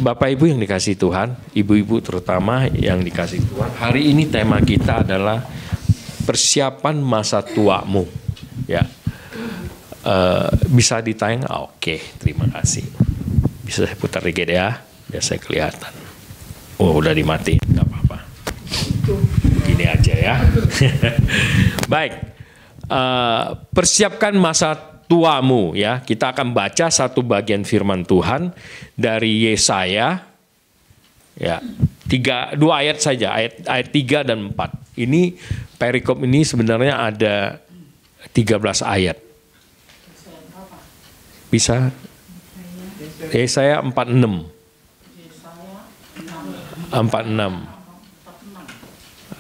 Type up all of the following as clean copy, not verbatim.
Bapak Ibu yang dikasih Tuhan, ibu-ibu terutama yang dikasih Tuhan, hari ini tema kita adalah persiapan masa tuamu. Ya, bisa ditayang? Oke, terima kasih. Bisa saya putar dikit ya, biar saya kelihatan. Oh, udah dimatiin, nggak apa-apa. Gini aja ya. Baik, persiapkan masa tuamu ya. Kita akan baca satu bagian firman Tuhan dari Yesaya ya. Dua ayat saja, ayat 3 dan 4. Ini perikop ini sebenarnya ada 13 ayat. Bisa? Yesaya 46. 46.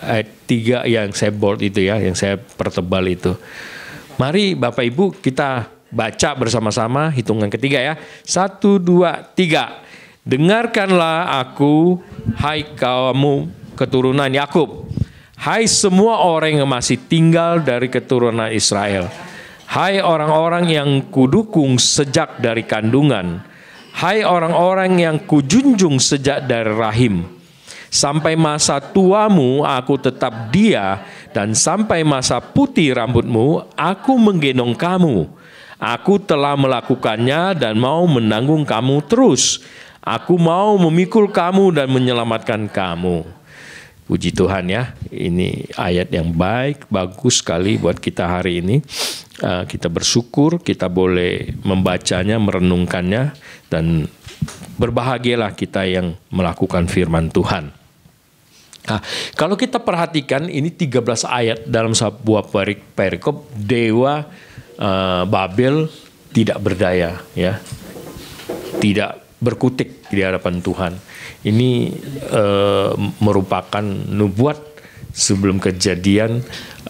Ayat 3 yang saya bold itu ya, yang saya pertebal itu. Mari Bapak Ibu kita baca bersama-sama hitungan ketiga ya. 1, 2, 3. Dengarkanlah aku, hai kamu keturunan Yakub. Hai semua orang yang masih tinggal dari keturunan Israel. Hai orang-orang yang kudukung sejak dari kandungan. Hai orang-orang yang kujunjung sejak dari rahim. Sampai masa tuamu aku tetap dia, dan sampai masa putih rambutmu aku menggendong kamu. Aku telah melakukannya dan mau menanggung kamu terus. Aku mau memikul kamu dan menyelamatkan kamu. Puji Tuhan ya, ini ayat yang baik, bagus sekali buat kita hari ini. Kita bersyukur, kita boleh membacanya, merenungkannya, dan berbahagialah kita yang melakukan firman Tuhan. Nah, kalau kita perhatikan ini 13 ayat dalam sebuah perikop, dewa Babel tidak berdaya ya. Tidak berkutik di hadapan Tuhan. Ini merupakan nubuat sebelum kejadian.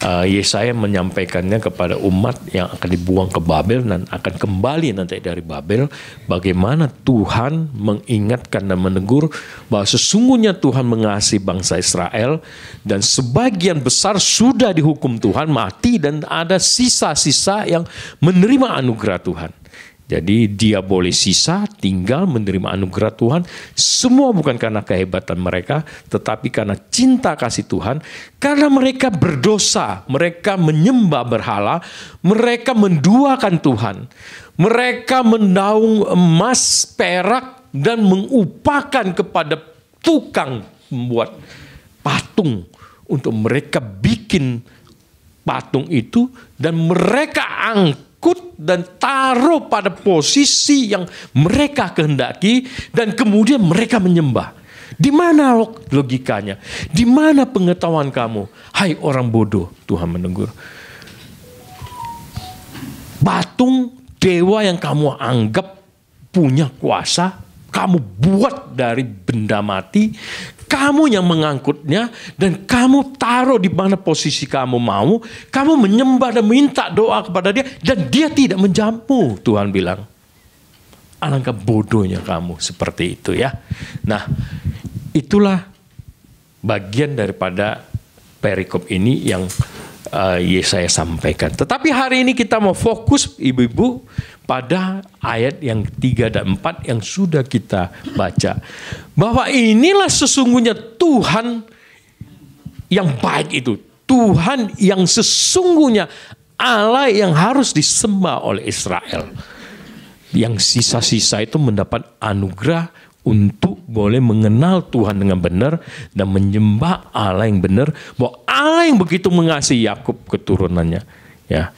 Yesaya menyampaikannya kepada umat yang akan dibuang ke Babel dan akan kembali nanti dari Babel. Bagaimana Tuhan mengingatkan dan menegur bahwa sesungguhnya Tuhan mengasihi bangsa Israel dan sebagian besar sudah dihukum Tuhan mati dan ada sisa-sisa yang menerima anugerah Tuhan. Jadi dia boleh sisa tinggal menerima anugerah Tuhan. Semua bukan karena kehebatan mereka, tetapi karena cinta kasih Tuhan. Karena mereka berdosa, mereka menyembah berhala, mereka menduakan Tuhan. Mereka mendaung emas, perak, dan mengupakan kepada tukang membuat patung. Untuk mereka bikin patung itu dan mereka angkat dan taruh pada posisi yang mereka kehendaki dan kemudian mereka menyembah. Di mana logikanya? Di mana pengetahuan kamu? Hai orang bodoh, Tuhan menegur. Patung dewa yang kamu anggap punya kuasa, kamu buat dari benda mati, kamu yang mengangkutnya, dan kamu taruh di mana posisi kamu mau, kamu menyembah dan minta doa kepada dia, dan dia tidak menjawabmu, Tuhan bilang. Alangkah bodohnya kamu seperti itu ya. Nah, itulah bagian daripada perikop ini yang Yesaya sampaikan. Tetapi hari ini kita mau fokus ibu-ibu pada ayat yang 3 dan 4 yang sudah kita baca. Bahwa inilah sesungguhnya Tuhan yang baik itu. Tuhan yang sesungguhnya Allah yang harus disembah oleh Israel. Yang sisa-sisa itu mendapat anugerah untuk boleh mengenal Tuhan dengan benar dan menyembah Allah yang benar, bahwa Allah yang begitu mengasihi Yakub keturunannya ya.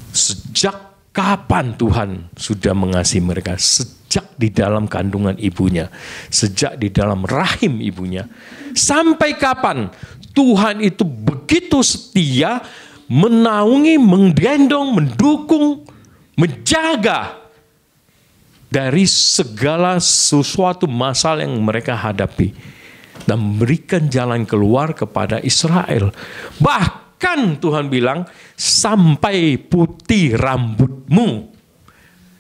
Sejak kapan Tuhan sudah mengasihi mereka? Sejak di dalam kandungan ibunya, sejak di dalam rahim ibunya. Sampai kapan Tuhan itu begitu setia menaungi, menggendong, mendukung, menjaga dari segala sesuatu masalah yang mereka hadapi dan memberikan jalan keluar kepada Israel. Bahkan Tuhan bilang, sampai putih rambutmu,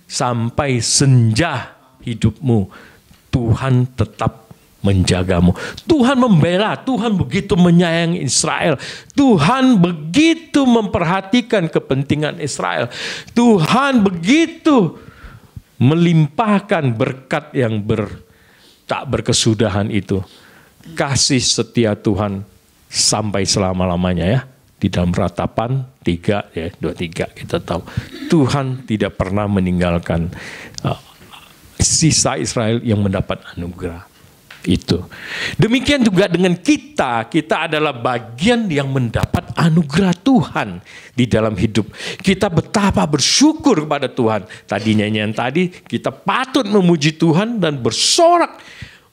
sampai senja hidupmu, Tuhan tetap menjagamu. Tuhan membela, Tuhan begitu menyayangi Israel. Tuhan begitu memperhatikan kepentingan Israel. Tuhan begitu melimpahkan berkat yang tak berkesudahan itu. Kasih setia Tuhan sampai selama-lamanya ya. Di dalam Ratapan 3 ya, 23 kita tahu Tuhan tidak pernah meninggalkan sisa Israel yang mendapat anugerah itu. Demikian juga dengan kita adalah bagian yang mendapat anugerah Tuhan di dalam hidup. Kita betapa bersyukur kepada Tuhan. Tadi nyanyian tadi kita patut memuji Tuhan dan bersorak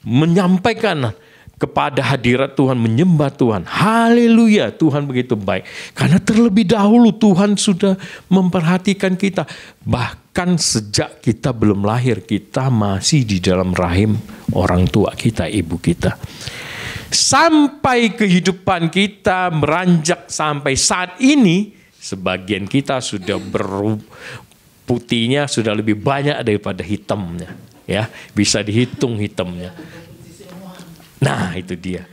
menyampaikan kepada hadirat Tuhan, menyembah Tuhan. Haleluya, Tuhan begitu baik. Karena terlebih dahulu Tuhan sudah memperhatikan kita. Bahkan sejak kita belum lahir, kita masih di dalam rahim orang tua kita, ibu kita. Sampai kehidupan kita meranjak sampai saat ini, sebagian kita sudah putihnya sudah lebih banyak daripada hitamnya. Ya, bisa dihitung hitamnya. Nah, itu dia.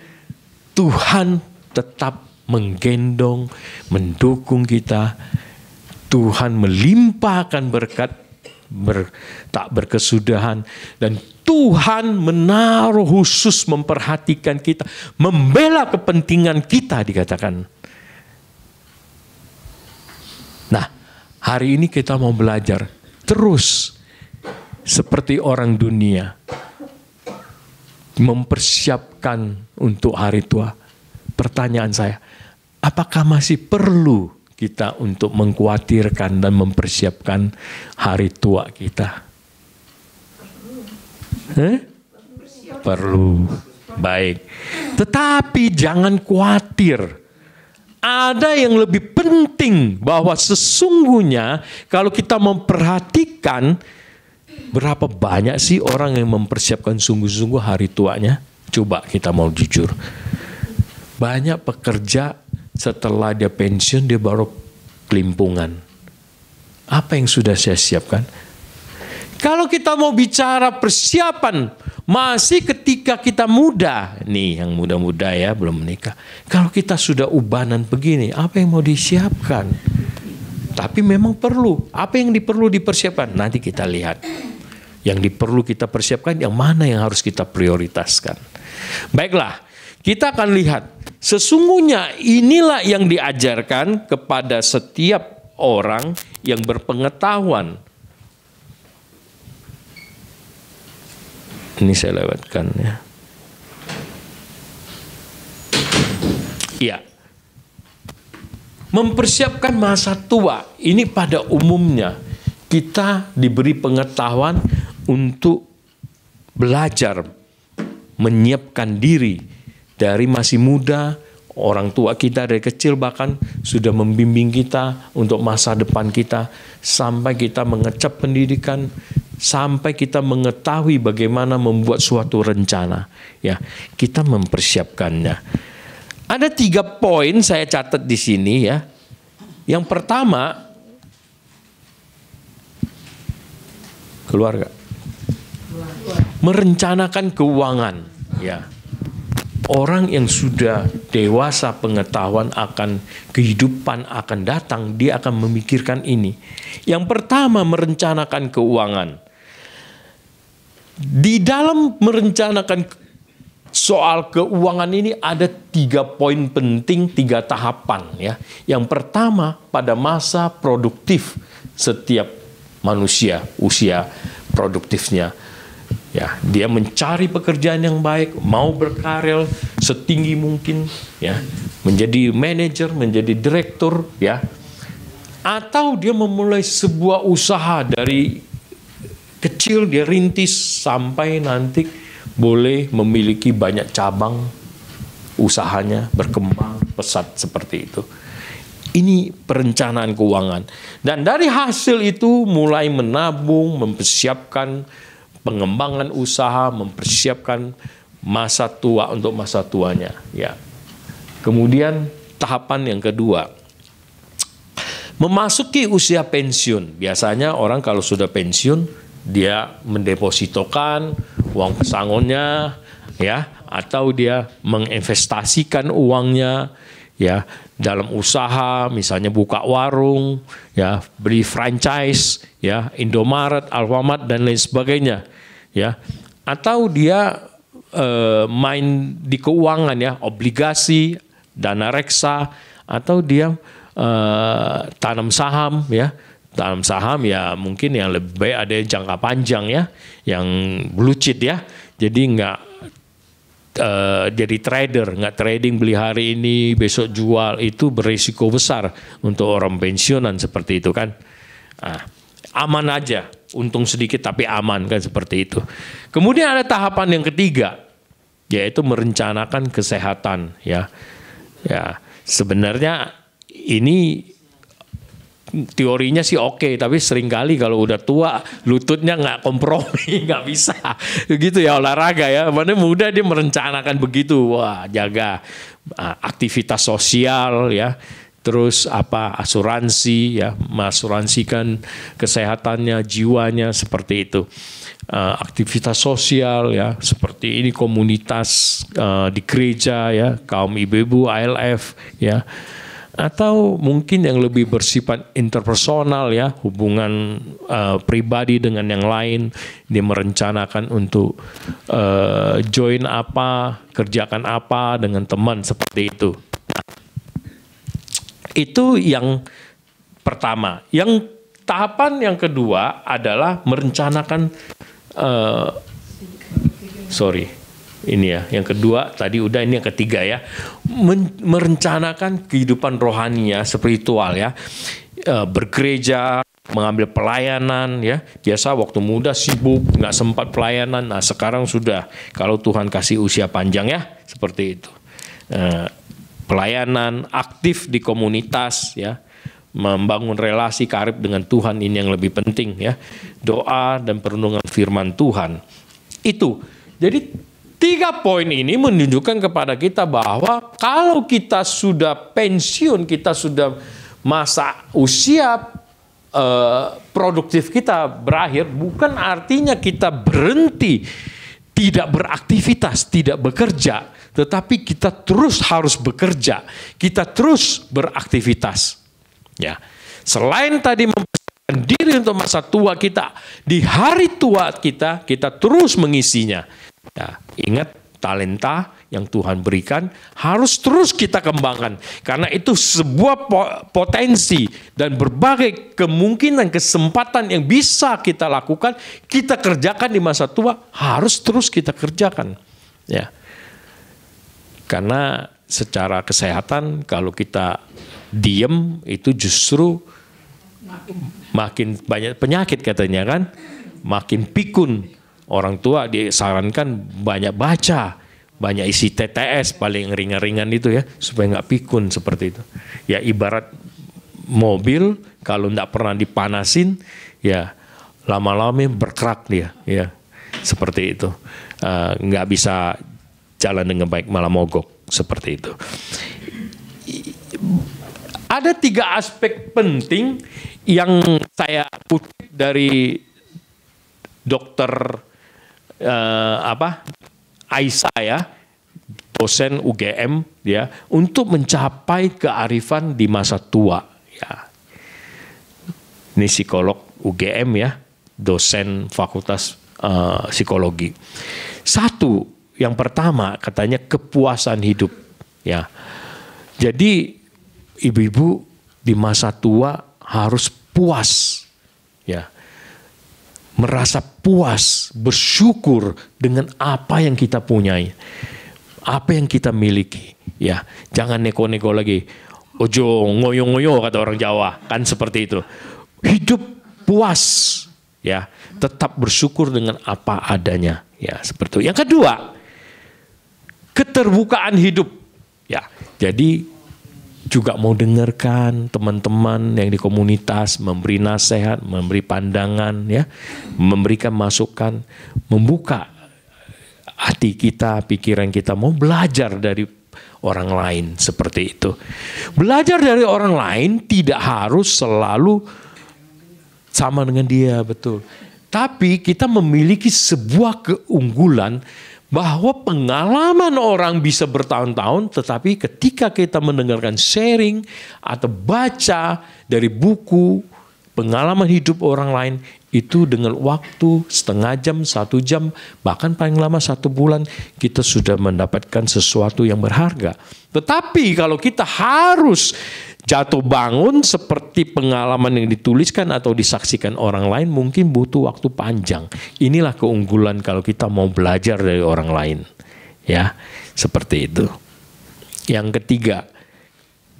Tuhan tetap menggendong, mendukung kita. Tuhan melimpahkan berkat tak berkesudahan. Dan Tuhan menaruh khusus memperhatikan kita. Membela kepentingan kita dikatakan. Nah, hari ini kita mau belajar terus seperti orang dunia. Mempersiapkan untuk hari tua. Pertanyaan saya, apakah masih perlu kita untuk mengkhawatirkan dan mempersiapkan hari tua kita? Perlu. Baik. Tetapi jangan khawatir. Ada yang lebih penting, bahwa sesungguhnya kalau kita memperhatikan berapa banyak sih orang yang mempersiapkan sungguh-sungguh hari tuanya? Coba kita mau jujur. Banyak pekerja setelah dia pensiun, dia baru kelimpungan. Apa yang sudah saya siapkan? Kalau kita mau bicara persiapan, masih ketika kita muda. Nih yang muda-muda ya, belum menikah. Kalau kita sudah ubanan begini, apa yang mau disiapkan? Tapi memang perlu. Apa yang perlu dipersiapkan? Nanti kita lihat. Yang perlu kita persiapkan, yang mana yang harus kita prioritaskan. Baiklah, kita akan lihat. Sesungguhnya inilah yang diajarkan kepada setiap orang yang berpengetahuan. Ini saya lewatkan ya. Iya. Mempersiapkan masa tua, ini pada umumnya kita diberi pengetahuan untuk belajar menyiapkan diri dari masih muda. Orang tua kita dari kecil bahkan sudah membimbing kita untuk masa depan kita, sampai kita mengecap pendidikan, sampai kita mengetahui bagaimana membuat suatu rencana. Ya, kita mempersiapkannya. Ada 3 poin saya catat di sini ya. Yang pertama, keluarga. Merencanakan keuangan. Ya. Orang yang sudah dewasa pengetahuan akan kehidupan akan datang, dia akan memikirkan ini. Yang pertama, merencanakan keuangan. Di dalam merencanakan soal keuangan ini ada 3 poin penting, 3 tahapan ya. Yang pertama, pada masa produktif setiap manusia, usia produktifnya. Ya, dia mencari pekerjaan yang baik, mau berkarir setinggi mungkin ya, menjadi manajer, menjadi direktur ya. Atau dia memulai sebuah usaha dari kecil, dia rintis sampai nanti boleh memiliki banyak cabang usahanya, berkembang pesat seperti itu. Ini perencanaan keuangan. Dan dari hasil itu mulai menabung, mempersiapkan pengembangan usaha, mempersiapkan masa tua untuk masa tuanya. Ya. Kemudian tahapan yang kedua, memasuki usia pensiun. Biasanya orang kalau sudah pensiun, dia mendepositokan uang pesangonnya, ya, atau dia menginvestasikan uangnya. ya, dalam usaha, misalnya buka warung, ya, beli franchise, ya, Indomaret, Alfamart dan lain sebagainya, ya, atau dia main di keuangan, ya, obligasi, dana reksa, atau dia tanam saham, ya. Tanam saham ya mungkin yang lebih baik ada yang jangka panjang, ya, yang blue chip, ya. Jadi nggak jadi trader, nggak trading beli hari ini besok jual, itu berisiko besar untuk orang pensiunan seperti itu kan. Nah, aman aja, untung sedikit tapi aman kan, seperti itu. Kemudian ada tahapan yang ketiga, yaitu merencanakan kesehatan, ya. Ya, sebenarnya ini teorinya sih oke, tapi seringkali kalau udah tua lututnya nggak kompromi, nggak bisa gitu ya olahraga, ya. Mana muda dia merencanakan begitu, wah, jaga aktivitas sosial, ya, terus asuransi, ya, mengasuransikan kesehatannya, jiwanya, seperti itu. Aktivitas sosial, ya, seperti ini komunitas di gereja, ya, kaum ibu-ibu ALF, ya, atau mungkin yang lebih bersifat interpersonal, ya, hubungan pribadi dengan yang lain, dia merencanakan untuk join apa, kerjakan apa dengan teman, seperti itu. Nah, itu yang pertama. Yang tahapan yang kedua adalah merencanakan ini ya, yang kedua tadi udah, ini yang ketiga, ya, merencanakan kehidupan rohani, ya, spiritual, ya, bergereja, mengambil pelayanan, ya. Biasa waktu muda sibuk nggak sempat pelayanan, nah sekarang sudah, kalau Tuhan kasih usia panjang, ya, seperti itu. Pelayanan aktif di komunitas, ya, membangun relasi karib dengan Tuhan, ini yang lebih penting, ya. Doa dan perenungan firman Tuhan. Itu. Jadi 3 poin ini menunjukkan kepada kita bahwa kalau kita sudah pensiun, kita sudah masa usia produktif kita berakhir, bukan artinya kita berhenti, tidak beraktivitas, tidak bekerja, tetapi kita terus harus bekerja, kita terus beraktivitas. Ya, selain tadi mempersiapkan diri untuk masa tua kita, di hari tua kita terus mengisinya. Ya, ingat, talenta yang Tuhan berikan harus terus kita kembangkan, karena itu sebuah potensi dan berbagai kemungkinan, kesempatan yang bisa kita lakukan, kita kerjakan di masa tua, harus terus kita kerjakan. Ya, karena secara kesehatan kalau kita diem itu justru makin banyak penyakit katanya kan, makin pikun. Orang tua disarankan banyak baca, banyak isi TTS paling ringan-ringan itu, ya, supaya nggak pikun seperti itu. Ya, ibarat mobil kalau nggak pernah dipanasin, ya lama-lama berkerak dia, ya, seperti itu. Nggak bisa jalan dengan baik, malah mogok, seperti itu. Ada 3 aspek penting yang saya kutip dari Dokter Aisyah, ya, dosen UGM, ya, untuk mencapai kearifan di masa tua, ya. Ini psikolog UGM, ya, dosen Fakultas Psikologi. 1, yang pertama katanya kepuasan hidup, ya. Jadi ibu-ibu di masa tua harus puas, ya. Merasa puas, bersyukur dengan apa yang kita punyai, apa yang kita miliki, ya. Jangan neko-neko lagi, ojo ngoyo-ngoyo kata orang Jawa, kan seperti itu. Hidup puas, ya, tetap bersyukur dengan apa adanya, ya, seperti itu. Yang kedua, keterbukaan hidup, ya. Jadi juga mau dengarkan teman-teman yang di komunitas, memberi nasihat, memberi pandangan, ya, memberikan masukan, membuka hati kita, pikiran kita, mau belajar dari orang lain, seperti itu. Belajar dari orang lain tidak harus selalu sama dengan dia, betul. Tapi kita memiliki sebuah keunggulan bahwa pengalaman orang bisa bertahun-tahun, tetapi ketika kita mendengarkan sharing atau baca dari buku pengalaman hidup orang lain, itu dengan waktu setengah jam, 1 jam, bahkan paling lama 1 bulan, kita sudah mendapatkan sesuatu yang berharga. Tetapi kalau kita harus jatuh bangun seperti pengalaman yang dituliskan atau disaksikan orang lain, mungkin butuh waktu panjang. Inilah keunggulan kalau kita mau belajar dari orang lain. Ya, seperti itu. Yang ketiga,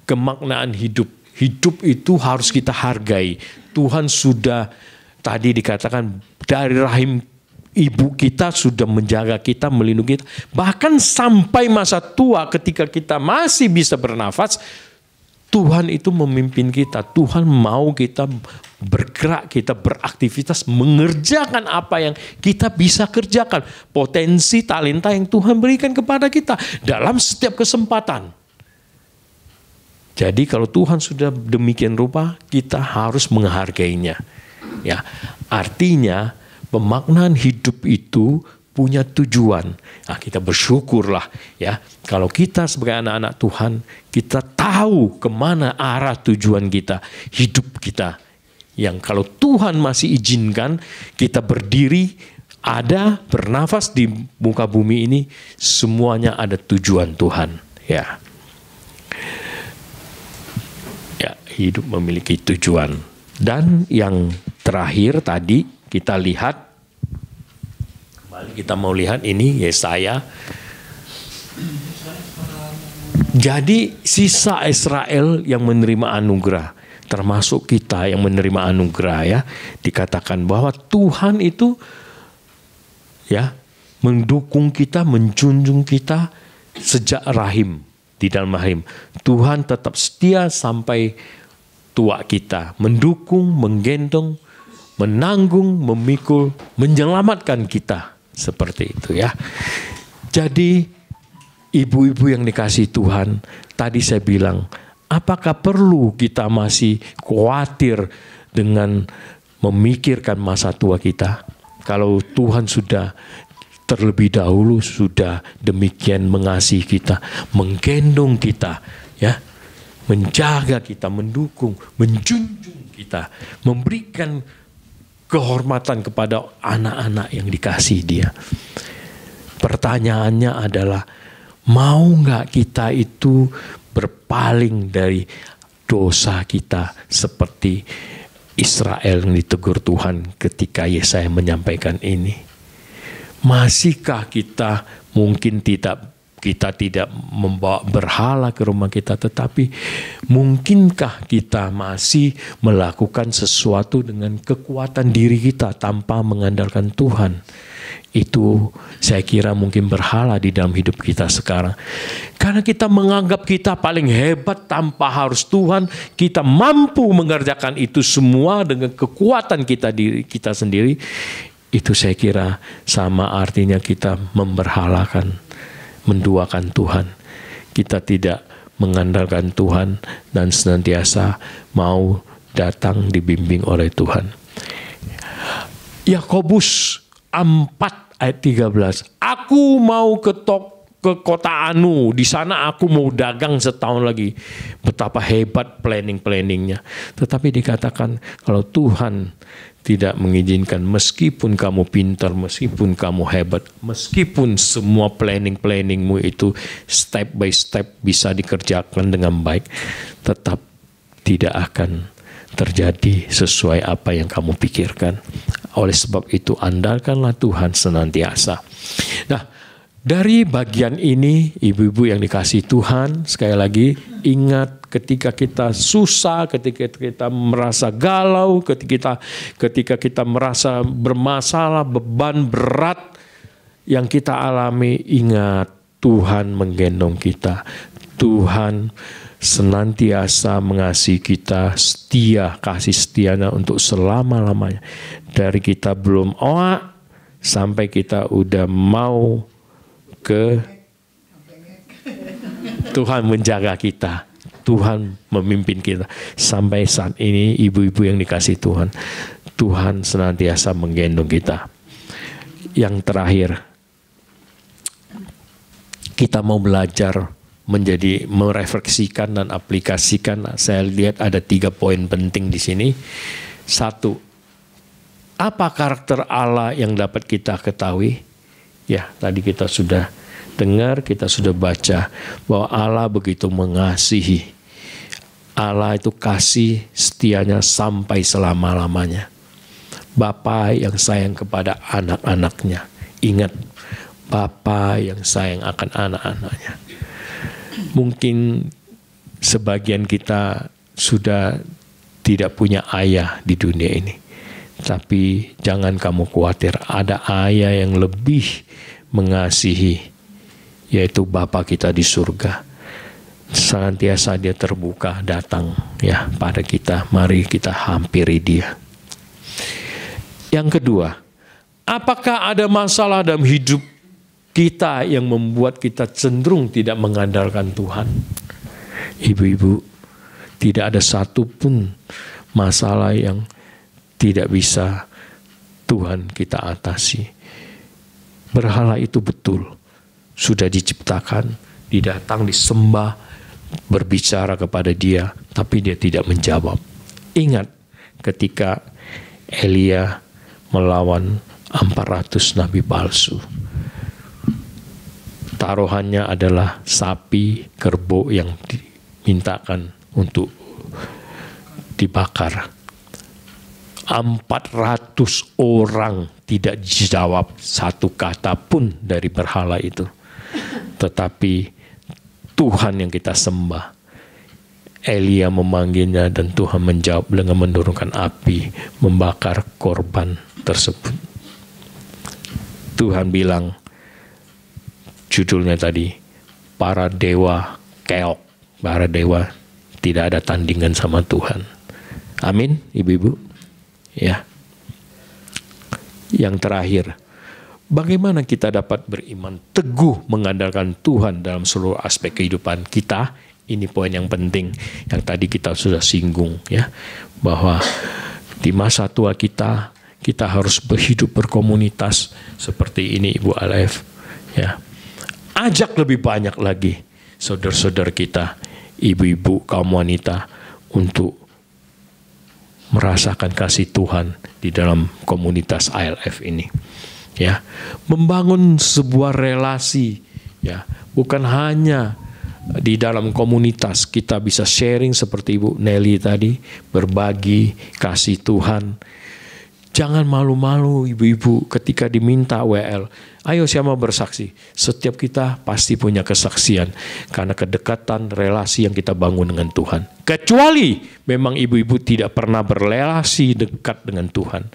kemaknaan hidup. Hidup itu harus kita hargai. Tuhan sudah tadi dikatakan dari rahim ibu kita sudah menjaga kita, melindungi kita. Bahkan sampai masa tua ketika kita masih bisa bernafas, Tuhan itu memimpin kita. Tuhan mau kita bergerak, kita beraktivitas, mengerjakan apa yang kita bisa kerjakan. Potensi, talenta yang Tuhan berikan kepada kita dalam setiap kesempatan. Jadi kalau Tuhan sudah demikian rupa, kita harus menghargainya. Ya, artinya pemaknaan hidup itu punya tujuan. Nah, kita bersyukurlah ya. Kalau kita sebagai anak-anak Tuhan, kita tahu kemana arah tujuan kita, hidup kita. Yang kalau Tuhan masih izinkan kita berdiri, ada, bernafas di muka bumi ini, semuanya ada tujuan Tuhan. Ya. Ya, hidup memiliki tujuan. Dan yang terakhir tadi kita lihat, kembali kita mau lihat ini Yesaya. Jadi sisa Israel yang menerima anugerah, termasuk kita yang menerima anugerah ya, dikatakan bahwa Tuhan itu ya mendukung kita, menjunjung kita sejak rahim, di dalam rahim. Tuhan tetap setia sampai tua kita, mendukung, menggendong, menanggung, memikul, menyelamatkan kita. Seperti itu ya. Jadi ibu-ibu yang dikasihi Tuhan, tadi saya bilang, apakah perlu kita masih khawatir dengan memikirkan masa tua kita? Kalau Tuhan sudah terlebih dahulu sudah demikian mengasihi kita, menggendong kita, ya, menjaga kita, mendukung, menjunjung kita, memberikan kehormatan kepada anak-anak yang dikasihi Dia. Pertanyaannya adalah, mau nggak kita itu berpaling dari dosa kita seperti Israel yang ditegur Tuhan ketika Yesaya menyampaikan ini? Masihkah kita mungkin kita tidak membawa berhala ke rumah kita, tetapi mungkinkah kita masih melakukan sesuatu dengan kekuatan diri kita tanpa mengandalkan Tuhan? Itu saya kira mungkin berhala di dalam hidup kita sekarang. Karena kita menganggap kita paling hebat tanpa harus Tuhan, kita mampu mengerjakan itu semua dengan kekuatan kita diri kita sendiri. Itu saya kira sama artinya kita memberhalakan, menduakan Tuhan. Kita tidak mengandalkan Tuhan dan senantiasa mau datang dibimbing oleh Tuhan. Yakobus 4 ayat 13. Aku mau ke kota Anu, di sana aku mau dagang setahun lagi. Betapa hebat planning-planningnya. Tetapi dikatakan kalau Tuhan tidak mengizinkan, meskipun kamu pintar, meskipun kamu hebat, meskipun semua planning-planningmu itu step by step bisa dikerjakan dengan baik, tetap tidak akan terjadi sesuai apa yang kamu pikirkan. Oleh sebab itu, andalkanlah Tuhan senantiasa. Nah, dari bagian ini, ibu-ibu yang dikasihi Tuhan, sekali lagi ingat ketika kita susah, ketika kita merasa galau, ketika kita merasa bermasalah, beban berat yang kita alami, ingat Tuhan menggendong kita. Tuhan senantiasa mengasihi kita, setia, kasih setianya untuk selama-lamanya. Dari kita belum sampai kita udah mau ke Tuhan menjaga kita, Tuhan memimpin kita. Sampai saat ini ibu-ibu yang dikasihi Tuhan, Tuhan senantiasa menggendong kita. Yang terakhir, kita mau belajar menjadi merefleksikan dan aplikasikan. Saya lihat ada 3 poin penting di sini. 1, apa karakter Allah yang dapat kita ketahui? Ya, tadi kita sudah dengar, kita sudah baca bahwa Allah begitu mengasihi. Allah itu kasih setianya sampai selama-lamanya. Bapa yang sayang kepada anak-anaknya. Ingat, Bapa yang sayang akan anak-anaknya. Mungkin sebagian kita sudah tidak punya ayah di dunia ini. Tapi jangan kamu khawatir, ada ayah yang lebih mengasihi, yaitu Bapa kita di surga. Senantiasa dia terbuka datang ya pada kita. Mari kita hampiri dia. Yang kedua, apakah ada masalah dalam hidup kita yang membuat kita cenderung tidak mengandalkan Tuhan? Ibu-ibu, tidak ada satupun masalah yang tidak bisa Tuhan kita atasi. Berhala itu betul, sudah diciptakan, didatang, disembah, berbicara kepada dia, tapi dia tidak menjawab. Ingat ketika Elia melawan 400 nabi palsu. Taruhannya adalah sapi, kerbau yang dimintakan untuk dibakar. 400 orang tidak dijawab satu kata pun dari berhala itu. Tetapi Tuhan yang kita sembah, Elia memanggilnya dan Tuhan menjawab dengan menurunkan api, membakar korban tersebut. Tuhan bilang, judulnya tadi, para dewa keok, para dewa tidak ada tandingan sama Tuhan. Amin, ibu-ibu. Ya. Yang terakhir, bagaimana kita dapat beriman teguh mengandalkan Tuhan dalam seluruh aspek kehidupan kita? Ini poin yang penting yang tadi kita sudah singgung ya, bahwa di masa tua kita harus berhidup berkomunitas seperti ini Ibu Alef ya. Ajak lebih banyak lagi saudara-saudara kita, ibu-ibu, kaum wanita untuk merasakan kasih Tuhan di dalam komunitas ILF ini. Ya, membangun sebuah relasi ya, bukan hanya di dalam komunitas kita bisa sharing seperti Ibu Nelly tadi, berbagi kasih Tuhan. Jangan malu-malu ibu-ibu ketika diminta WL. Ayo siapa bersaksi? Setiap kita pasti punya kesaksian karena kedekatan relasi yang kita bangun dengan Tuhan. Kecuali memang ibu-ibu tidak pernah berrelasi dekat dengan Tuhan.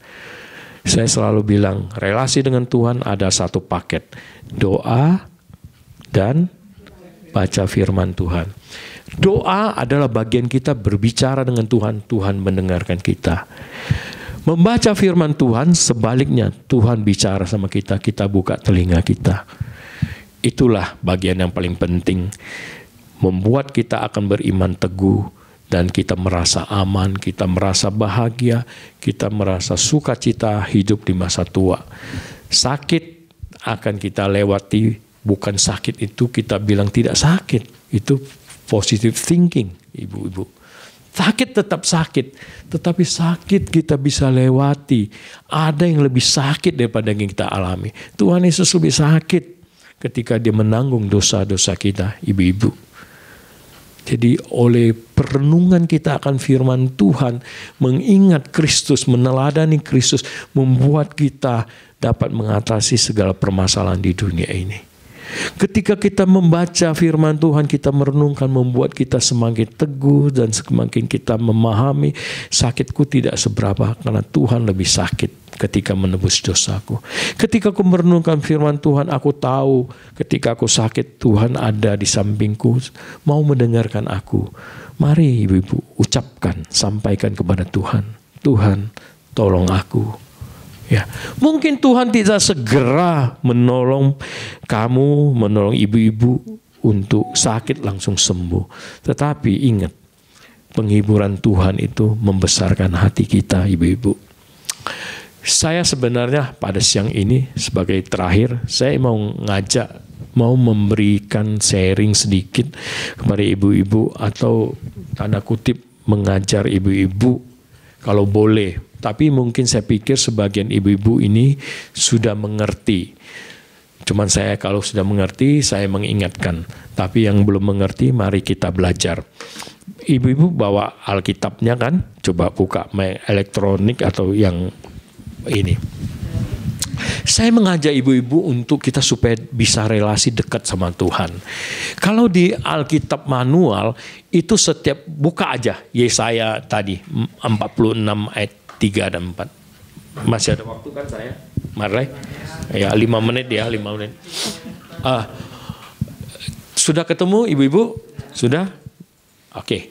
Saya selalu bilang relasi dengan Tuhan ada satu paket. Doa dan baca firman Tuhan. Doa adalah bagian kita berbicara dengan Tuhan. Tuhan mendengarkan kita. Membaca firman Tuhan sebaliknya, Tuhan bicara sama kita, kita buka telinga kita. Itulah bagian yang paling penting, membuat kita akan beriman teguh dan kita merasa aman, kita merasa bahagia, kita merasa sukacita hidup di masa tua. Sakit akan kita lewati, bukan sakit itu kita bilang tidak sakit, itu positive thinking, ibu-ibu. Sakit tetap sakit, tetapi sakit kita bisa lewati. Ada yang lebih sakit daripada yang kita alami. Tuhan Yesus lebih sakit ketika dia menanggung dosa-dosa kita, ibu-ibu. Jadi oleh perenungan kita akan firman Tuhan, mengingat Kristus, meneladani Kristus, membuat kita dapat mengatasi segala permasalahan di dunia ini. Ketika kita membaca firman Tuhan, kita merenungkan, membuat kita semakin teguh dan semakin kita memahami sakitku tidak seberapa karena Tuhan lebih sakit ketika menebus dosaku. Ketika aku merenungkan firman Tuhan, aku tahu ketika aku sakit Tuhan ada di sampingku, mau mendengarkan aku. Mari ibu-ibu ucapkan, sampaikan kepada Tuhan. Tuhan, tolong aku. Ya, mungkin Tuhan tidak segera menolong kamu, menolong ibu-ibu untuk sakit langsung sembuh. Tetapi ingat, penghiburan Tuhan itu membesarkan hati kita, ibu-ibu. Saya sebenarnya pada siang ini sebagai terakhir, saya mau ngajak mau memberikan sharing sedikit kepada ibu-ibu atau tanda kutip mengajar ibu-ibu kalau boleh. Tapi mungkin saya pikir sebagian ibu-ibu ini sudah mengerti. Cuman saya kalau sudah mengerti, saya mengingatkan. Tapi yang belum mengerti, mari kita belajar. Ibu-ibu bawa Alkitabnya kan? Coba buka elektronik atau yang ini. Saya mengajak ibu-ibu untuk kita supaya bisa relasi dekat sama Tuhan. Kalau di Alkitab manual, itu setiap, buka aja Yesaya tadi, 46 ayat 3 dan 4. Masih ada waktu kan saya? Mari. Ya 5 menit ya, 5 menit. Sudah ketemu ibu-ibu? Sudah? Oke.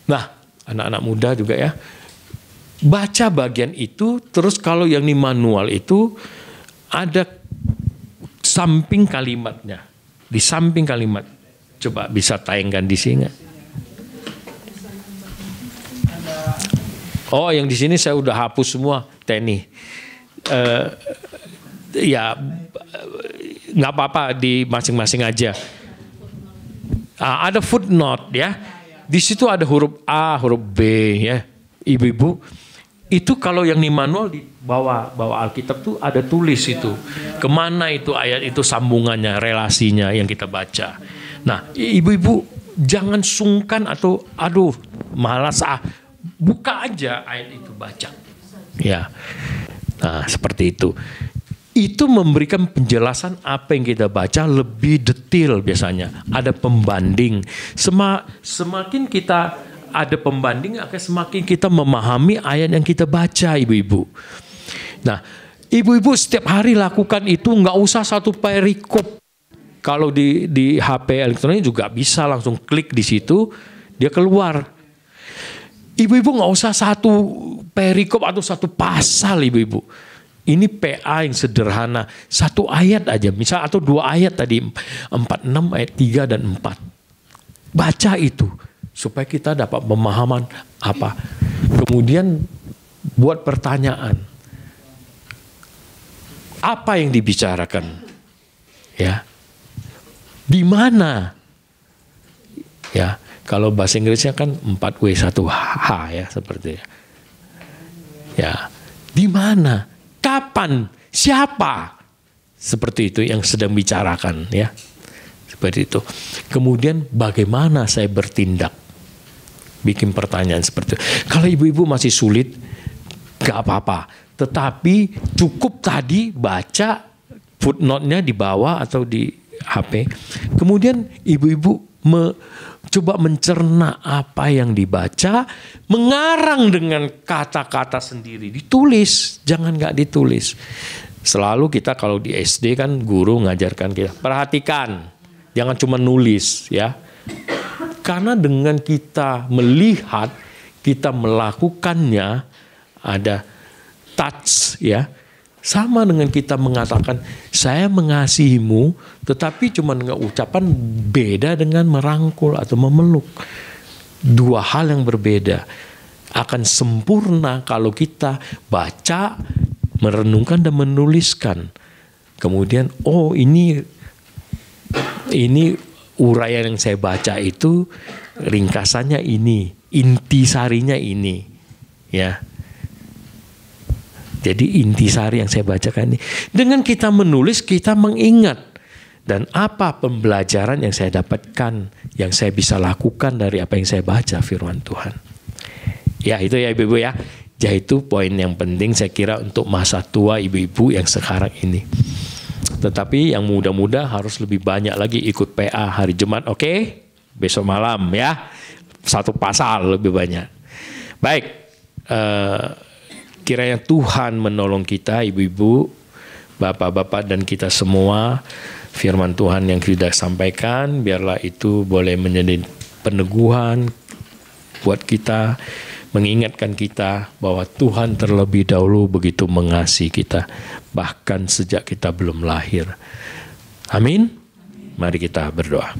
Nah, anak-anak muda juga ya. Baca bagian itu, terus kalau yang di manual itu ada samping kalimatnya. Di samping kalimat. Coba bisa tayangkan di sini. Oh, yang di sini saya udah hapus semua, Teni. Ya, nggak apa-apa di masing-masing aja. Ada footnote ya. Di situ ada huruf A, huruf B ya. Ibu-ibu, itu kalau yang di manual di bawah Alkitab tuh ada tulis itu. Kemana itu ayat itu sambungannya, relasinya yang kita baca. Nah, ibu-ibu jangan sungkan atau aduh malas buka aja ayat itu baca. Ya. Nah, seperti itu. Itu memberikan penjelasan apa yang kita baca lebih detail biasanya. Ada pembanding. Semakin kita ada pembanding, akan semakin kita memahami ayat yang kita baca, ibu-ibu. Nah, ibu-ibu setiap hari lakukan itu, nggak usah satu perikop. Kalau di HP elektronik juga bisa langsung klik di situ, dia keluar. Ibu-ibu nggak usah satu perikop atau satu pasal, ibu-ibu. Ini PA yang sederhana, satu ayat aja, misal atau 2 ayat tadi, 46 ayat 3 dan 4. Baca itu supaya kita dapat pemahaman apa. Kemudian buat pertanyaan. Apa yang dibicarakan? Ya. Di mana? Ya, kalau bahasa Inggrisnya kan 4W1H ya, seperti ya. Ya. Di mana? Kapan? Siapa? Seperti itu yang sedang bicarakan ya. Seperti itu. Kemudian bagaimana saya bertindak? Bikin pertanyaan seperti itu. Kalau ibu-ibu masih sulit, gak apa-apa. Tetapi cukup tadi baca footnote-nya di bawah atau di HP. Kemudian ibu-ibu coba mencerna apa yang dibaca, mengarang dengan kata-kata sendiri. Ditulis, jangan gak ditulis. Selalu kita kalau di SD kan guru ngajarkan kita, perhatikan, jangan cuma nulis ya. Karena dengan kita melihat, kita melakukannya, ada touch ya. Sama dengan kita mengatakan, saya mengasihimu, tetapi cuma dengan ucapan, beda dengan merangkul atau memeluk. 2 hal yang berbeda. Akan sempurna kalau kita baca, merenungkan dan menuliskan. Kemudian, oh ini uraian yang saya baca itu ringkasannya ini, intisarinya ini, ya. Jadi intisari yang saya bacakan ini. Dengan kita menulis, kita mengingat. Dan apa pembelajaran yang saya dapatkan, yang saya bisa lakukan dari apa yang saya baca firman Tuhan. Ya itu ya ibu-ibu ya. Jadi itu poin yang penting saya kira untuk masa tua ibu-ibu yang sekarang ini. Tetapi yang muda-muda harus lebih banyak lagi ikut PA hari Jumat. Oke? Besok malam ya. 1 pasal lebih banyak. Baik. Kiranya Tuhan menolong kita, ibu-ibu, bapak-bapak dan kita semua. Firman Tuhan yang kita sampaikan, biarlah itu boleh menjadi peneguhan buat kita, mengingatkan kita bahwa Tuhan terlebih dahulu begitu mengasihi kita, bahkan sejak kita belum lahir. Amin. Mari kita berdoa.